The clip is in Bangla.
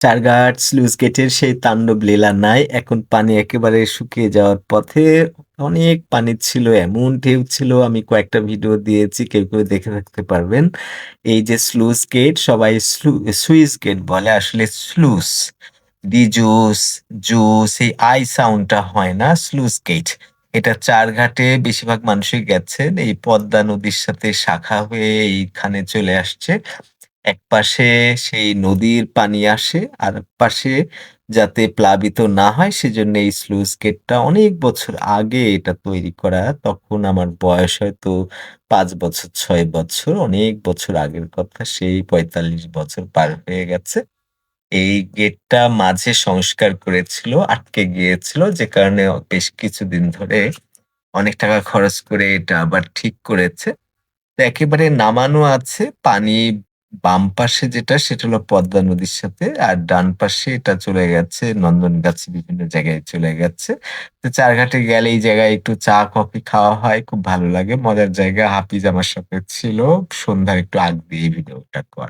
চারঘাট স্লুইস গেটের সেই তাণ্ডব লীলা নাই। এখন পানি একেবারে শুকিয়ে যাওয়ার পথে। অনেক পানি ছিল, এমন ঢেউ ছিল আমি কয়েকটা ভিডিও দিয়েছি। কেউ দেখে থাকতে পারবেন। এই যে স্লুইস গেট সবাই সুইস গেট বলে আসলে স্লুস। ডিজুস, জুস এই আই সাউন্ডটা হয় না স্লুইস গেট। এটা চারঘাটে বেশিরভাগ মানুষই গেছেন। এই পদ্মা নদীর সাথে শাখা হয়ে এইখানে চলে আসছে। একপাশে সেই নদীর পানি আসে, আরেকপাশে যাতে প্লাবিত না হয় সেজন্য এই স্লুইস গেটটা অনেক বছর আগে এটা তৈরি করা। তখন আমার বয়স হয়তো ৫ বছর, ৬ বছর। অনেক বছর আগের কথা। সেই ৪৫ বছর পার হয়ে গেছে। এই গেটটা মাঝে সংস্কার করেছিল, আটকে গিয়েছিল যে কারণে বেশ কিছুদিন ধরে অনেক টাকা খরচ করে এটা আবার ঠিক করেছে। তো একেবারে নামানো আছে। পানি বাম পাশে যেটা সেটা হলো পদ্মা নদীর সাথে। আর ডান পাশে এটা চলে গেছে নন্দনগাছি বিভিন্ন জায়গায় চলে গেছে। তো চারঘাটে গেলে এই জায়গায় একটু চা কফি খাওয়া হয়। খুব ভালো লাগে। মজার জায়গা। হাফিজ আমার সাথে ছিল। সন্ধ্যার একটু আগ দিয়ে এই ভিডিওটা করা।